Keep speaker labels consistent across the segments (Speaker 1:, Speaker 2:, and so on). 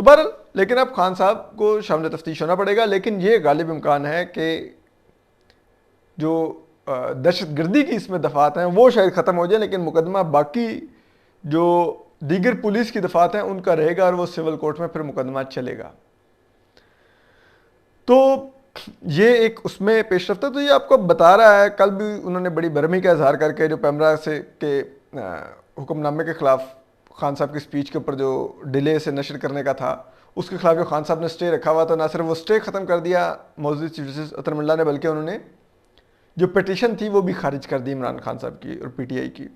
Speaker 1: تو بہرحال لیکن اب خان صاحب کو شامل تفتیش ہونا پڑے گا، لیکن یہ غالب امکان ہے کہ جو دہشت گردی کی اس میں دفعات ہیں وہ شاید ختم ہو جائے، لیکن مقدمہ باقی جو دیگر پولیس کی دفعات ہیں ان کا رہے گا اور وہ سول کورٹ میں پھر مقدمہ چلے گا۔ تو یہ ایک اس میں پیش رفت ہے۔ تو یہ آپ کو بتا رہا ہے، کل بھی انہوں نے بڑی برہمی کا اظہار کر کے جو پیمرا سے کے حکم نامے کے خلاف خان صاحب کی سپیچ کے اوپر جو ڈیلے سے نشر کرنے کا تھا اس کے خلاف جو خان صاحب نے سٹے رکھا ہوا تھا، نہ صرف وہ سٹے ختم کر دیا موجود چیف جسٹس اطہر ملا نے، بلکہ انہوں نے جو پٹیشن تھی وہ بھی خارج کر دی عمران خان صاحب کی اور پی ٹی آئی کی،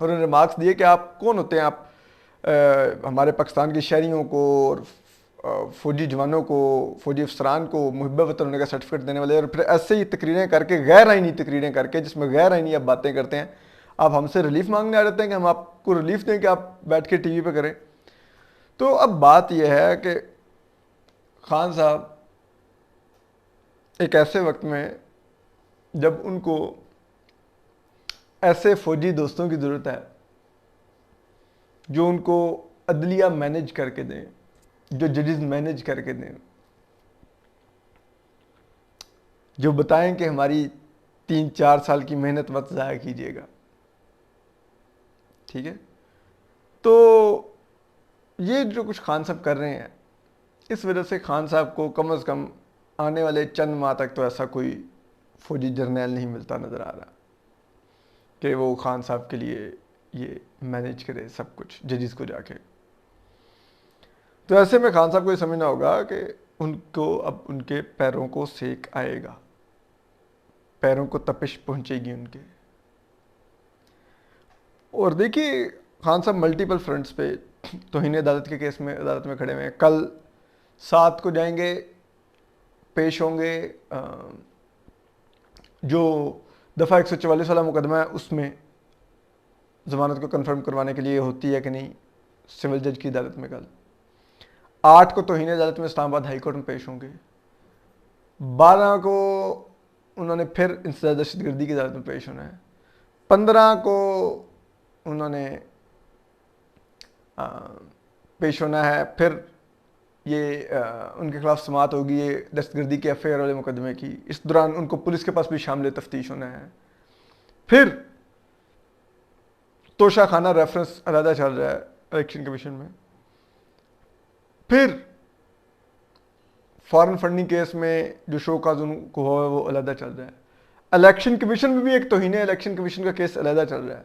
Speaker 1: اور انہوں نے ریمارکس دیے کہ آپ کون ہوتے ہیں، آپ ہمارے پاکستان کے شہریوں کو اور فوجی جوانوں کو، فوجی افسران کو محب وطن ہونے کا سرٹیفکیٹ دینے والے، اور پھر ایسے ہی تقریریں کر کے، غیر آئینی تقریریں کر کے جس میں غیر آئینی آپ باتیں کرتے ہیں، آپ ہم سے ریلیف مانگنے آ جاتے ہیں کہ ہم آپ کو ریلیف دیں کہ آپ بیٹھ کے ٹی وی پہ کریں۔ تو اب بات یہ ہے کہ خان صاحب ایک ایسے وقت میں جب ان کو ایسے فوجی دوستوں کی ضرورت ہے جو ان کو عدلیہ مینج کر کے دیں، جو ججز مینج کر کے دیں، جو بتائیں کہ ہماری 3-4 سال کی محنت مت ضائع کیجیے گا، ٹھیک ہے۔ تو یہ جو کچھ خان صاحب کر رہے ہیں اس وجہ سے خان صاحب کو کم از کم آنے والے چند ماہ تک تو ایسا کوئی فوجی جرنیل نہیں ملتا نظر آ رہا کہ وہ خان صاحب کے لیے یہ مینیج کرے سب کچھ ججز کو جا کے۔ تو ایسے میں خان صاحب کو یہ سمجھنا ہوگا کہ ان کو اب ان کے پیروں کو سیک آئے گا، پیروں کو تپش پہنچے گی ان کے۔ اور دیکھیے خان صاحب ملٹیپل فرنٹس پہ توہین عدالت کے کیس میں عدالت میں کھڑے ہوئے ہیں، کل 7 کو جائیں گے، پیش ہوں گے، جو دفعہ 144 والا مقدمہ ہے اس میں ضمانت کو کنفرم کروانے کے لیے ہوتی ہے کہ نہیں سول جج کی عدالت میں، کل 8 کو توہین عدالت میں اسلام آباد ہائی کورٹ میں پیش ہوں گے، 12 کو انہوں نے پھر انسداد دہشت گردی کی عدالت میں پیش ہونا ہے، 15 کو انہوں نے پیش ہونا ہے، پھر یہ ان کے خلاف سماعت ہوگی یہ دہشت گردی کے ایف آئی آر والے مقدمے کی، اس دوران ان کو پولیس کے پاس بھی شامل تفتیش ہونا ہے، پھر توشہ خانہ ریفرنس علیحدہ چل رہا ہے الیکشن کمیشن میں، پھر فارن فنڈنگ کیس میں جو شو کاز ان کو ہوا ہے وہ علیحدہ چل رہا ہے، الیکشن کمیشن میں بھی ایک توہین الیکشن کمیشن کا کیس علیحدہ چل رہا ہے۔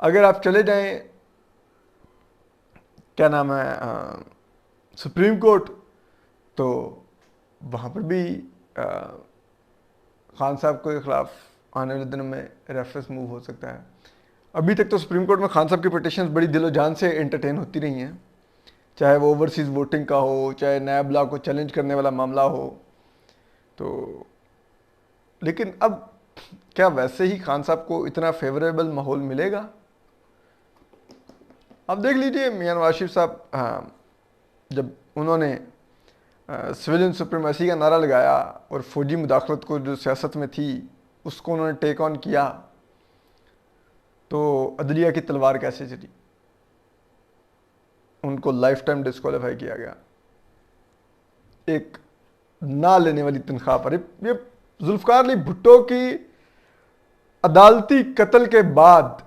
Speaker 1: اگر آپ چلے جائیں کیا نام ہے سپریم کورٹ، تو وہاں پر بھی خان صاحب کے خلاف آنے والے دنوں میں ریفرنس موو ہو سکتا ہے۔ ابھی تک تو سپریم کورٹ میں خان صاحب کی پٹیشنز بڑی دل و جان سے انٹرٹین ہوتی رہی ہیں، چاہے وہ اوورسیز ووٹنگ کا ہو، چاہے نیب لا کو چیلنج کرنے والا معاملہ ہو، تو لیکن اب کیا ویسے ہی خان صاحب کو اتنا فیوریبل ماحول ملے گا؟ اب دیکھ لیجئے میاں نواز شریف صاحب جب انہوں نے سویلین سپریمیسی کا نعرہ لگایا اور فوجی مداخلت کو جو سیاست میں تھی اس کو انہوں نے ٹیک آن کیا، تو عدلیہ کی تلوار کیسے چلی؟ ان کو لائف ٹائم ڈسکوالیفائی کیا گیا ایک نہ لینے والی تنخواہ پر۔ یہ ذوالفقار علی بھٹو کی عدالتی قتل کے بعد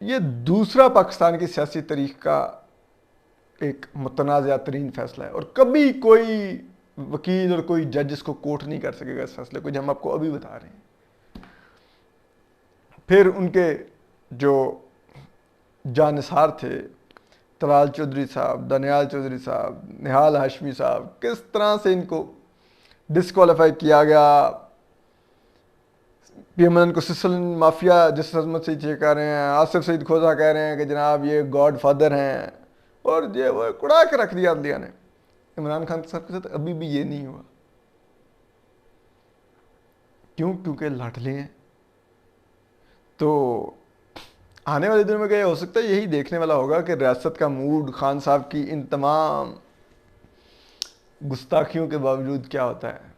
Speaker 1: یہ دوسرا پاکستان کی سیاسی تاریخ کا ایک متنازع ترین فیصلہ ہے، اور کبھی کوئی وکیل اور کوئی جج اس کو کوٹ نہیں کر سکے گا اس فیصلے کو جو ہم آپ کو ابھی بتا رہے ہیں۔ پھر ان کے جو جانثار تھے طلال چودھری صاحب، دانیال چودھری صاحب، نہال ہاشمی صاحب، کس طرح سے ان کو ڈسکوالیفائی کیا گیا۔ پی ایم این کو سسل مافیا جس عظمت سے چیک کر رہے ہیں، آصف سعید کھوسا کہہ رہے ہیں کہ جناب یہ گاڈ فادر ہیں، اور یہ وہ کڑا کے رکھ دیا عدلیہ نے۔ عمران خان صاحب کے ساتھ ابھی بھی یہ نہیں ہوا، کیونکہ لاٹلے ہیں۔ تو آنے والے دنوں میں کیا ہو سکتا ہے، یہی دیکھنے والا ہوگا کہ ریاست کا موڈ خان صاحب کی ان تمام گستاخیوں کے باوجود کیا ہوتا ہے۔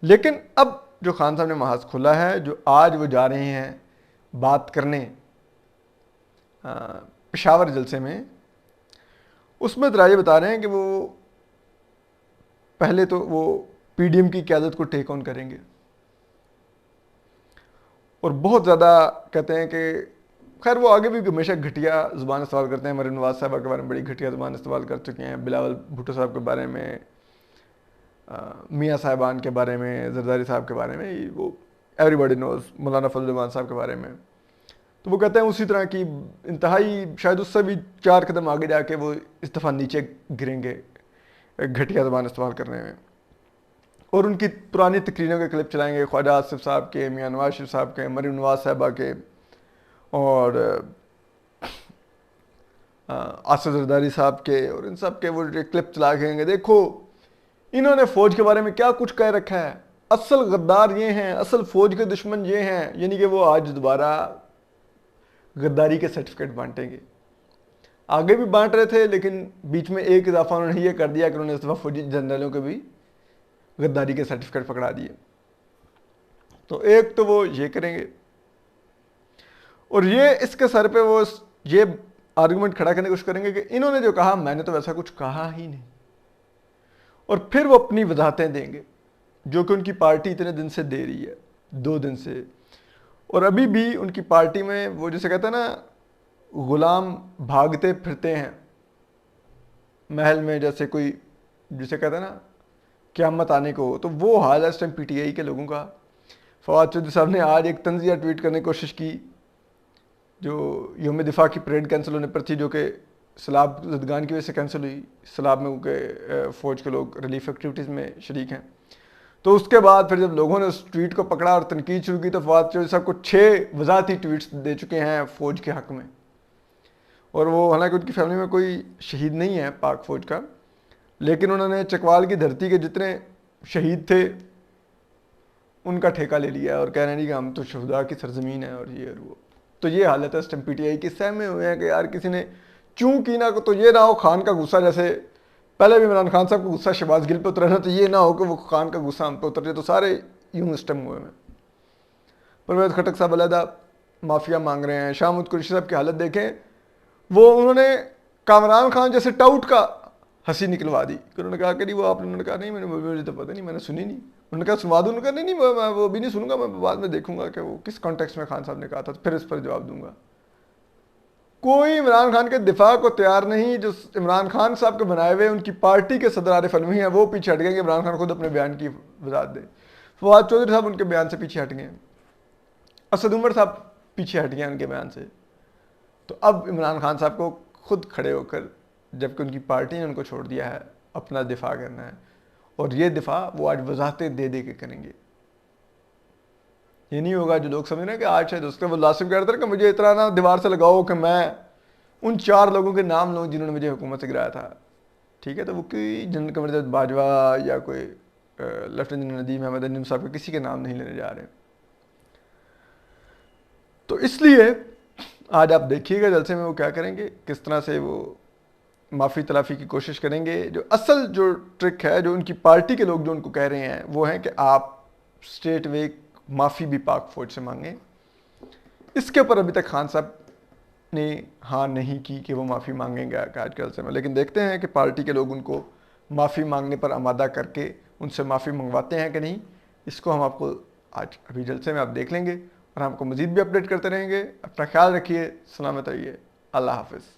Speaker 1: لیکن اب جو خان صاحب نے محاذ کھولا ہے، جو آج وہ جا رہے ہیں بات کرنے پشاور جلسے میں، اس میں ذرا یہ بتا رہے ہیں کہ وہ پہلے تو وہ پی ڈی ایم کی قیادت کو ٹیک آن کریں گے، اور بہت زیادہ کہتے ہیں کہ خیر وہ آگے بھی ہمیشہ گھٹیا زبان استعمال کرتے ہیں، مریم نواز صاحبہ کے بارے میں بڑی گھٹیا زبان استعمال کر چکے ہیں، بلاول بھٹو صاحب کے بارے میں، میاں صاحبان کے بارے میں، زرداری صاحب کے بارے میں، وہ ایوری باڈی نوز، مولانا فضل الرحمان صاحب کے بارے میں. تو وہ کہتے ہیں اسی طرح کی انتہائی شاید اس سے بھی 4 قدم آگے جا کے وہ اس دفعہ نیچے گریں گے گھٹیا زبان استعمال کرنے میں، اور ان کی پرانی تقریروں کے کلپ چلائیں گے، خواجہ آصف صاحب کے، میاں نواز شریف صاحب کے، مریم نواز صاحبہ کے، اور آصف زرداری صاحب کے، اور ان سب کے وہ کلپ چلا کے گے دیکھو انہوں نے فوج کے بارے میں کیا کچھ کہہ رکھا ہے، اصل غدار یہ ہیں، اصل فوج کے دشمن یہ ہیں. یعنی کہ وہ آج دوبارہ غداری کے سرٹیفکیٹ بانٹیں گے. آگے بھی بانٹ رہے تھے لیکن بیچ میں ایک اضافہ انہوں نے یہ کر دیا کہ انہوں نے اس دفعہ فوجی جنرلوں کے بھی غداری کے سرٹیفکیٹ پکڑا دیے. تو ایک تو وہ یہ کریں گے، اور یہ اس کے سر پہ وہ یہ آرگومنٹ کھڑا کرنے کی کوشش کریں گے کہ انہوں نے جو کہا میں نے تو ویسا کچھ کہا ہی نہیں، اور پھر وہ اپنی وضاحتیں دیں گے جو کہ ان کی پارٹی اتنے دن سے دے رہی ہے، 2 دن سے. اور ابھی بھی ان کی پارٹی میں وہ جسے کہتے ہیں نا غلام بھاگتے پھرتے ہیں محل میں، جیسے کوئی جسے کہتے ہیں نا قیامت آنے کو، تو وہ حال ہے اس ٹائم پی ٹی آئی کے لوگوں کا. فواد چودھری صاحب نے آج ایک طنزیہ ٹویٹ کرنے کی کوشش کی، جو یوم دفاع کی پریڈ کینسل ہونے پر تھی، جو کہ سیلاب زدگان کی وجہ سے کینسل ہوئی، سیلاب میں کیونکہ فوج کے لوگ ریلیف ایکٹیویٹیز میں شریک ہیں. تو اس کے بعد پھر جب لوگوں نے اس ٹویٹ کو پکڑا اور تنقید شروع کی تو فواد چودھری صاحب کو 6 وضاحتی ٹویٹس دے چکے ہیں فوج کے حق میں. اور وہ حالانکہ ان کی فیملی میں کوئی شہید نہیں ہے پاک فوج کا، لیکن انہوں نے چکوال کی دھرتی کے جتنے شہید تھے ان کا ٹھیکہ لے لیا اور کہہ رہے ہیں کہ ہم تو شہداء کی سرزمین ہے اور یہ اور وہ. تو یہ حالت ہے اس ٹائم پی ٹی آئی کی. سہمے ہوئے ہیں کہ یار کسی نے چوں کی نہ تو یہ نہ ہو خان کا غصہ، جیسے پہلے بھی عمران خان صاحب کو غصہ شہباز گل پہ اترا نا، تو یہ نہ ہو کہ وہ خان کا غصہ ہم پہ اتر جائے. تو سارے یوں اس ٹائم ہوئے ہیں. پرویز خٹک صاحب علیحدہ معافیا مانگ رہے ہیں. شاہ محمود قریشی صاحب کی حالت دیکھیں، وہ انہوں نے کامران خان جیسے ٹاؤٹ کا ہنسی نکلوا دی کہ انہوں نے کہا کہ نہیں وہ آپ نے کہا نہیں مجھے تو پتہ نہیں، میں نے سنی نہیں. انہوں نے کہا سنوا دوں، انہوں نے کہا نہیں میں وہ بھی نہیں سنوں گا، میں بعد میں دیکھوں گا کہ وہ کس کانٹیکس میں خان صاحب نے کہا تھا، پھر اس پر جواب دوں گا. کوئی عمران خان کے دفاع کو تیار نہیں. جو عمران خان صاحب کے بنائے ہوئے ان کی پارٹی کے صدر عارف علوی ہیں وہ پیچھے ہٹ گئے کہ عمران خان خود اپنے بیان کی وضاحت دے. فواد چودھری صاحب ان کے بیان سے پیچھے ہٹ گئے، اسد عمر صاحب پیچھے ہٹ گئے ان کے بیان سے. تو اب عمران خان صاحب کو خود کھڑے ہو کر، جبکہ ان کی پارٹی نے ان کو چھوڑ دیا ہے، اپنا دفاع کرنا ہے. اور یہ دفاع وہ آج وضاحتیں دے دے کے کریں گے. یہ نہیں ہوگا جو لوگ سمجھ رہے ہیں کہ آج شاید اس کے وہ لاسم کہہ رہا تھا کہ مجھے اتنا نہ دیوار سے لگاؤ کہ میں ان 4 لوگوں کے نام لوں جنہوں نے مجھے حکومت سے گرایا تھا. ٹھیک ہے، تو وہ کوئی جنرل قمر باجوہ یا کوئی لیفٹیننٹ جنرل ندیم احمد انجم صاحب کے کسی کے نام نہیں لینے جا رہے. تو اس لیے آج آپ دیکھیے گا جلسے میں وہ کیا کریں گے، کس طرح سے وہ معافی تلافی کی کوشش کریں گے. جو اصل جو ٹرک ہے، جو ان کی پارٹی کے لوگ جو ان کو کہہ رہے ہیں وہ ہیں کہ آپ اسٹیٹ وے معافی بھی پاک فوج سے مانگیں. اس کے اوپر ابھی تک خان صاحب نے ہاں نہیں کی کہ وہ معافی مانگیں گے آج کے جلسے میں، لیکن دیکھتے ہیں کہ پارٹی کے لوگ ان کو معافی مانگنے پر آمادہ کر کے ان سے معافی منگواتے ہیں کہ نہیں. اس کو ہم آپ کو آج ابھی جلسے میں آپ دیکھ لیں گے، اور ہم کو مزید بھی اپڈیٹ کرتے رہیں گے. اپنا خیال رکھیے، سلامت رہیے، اللہ حافظ.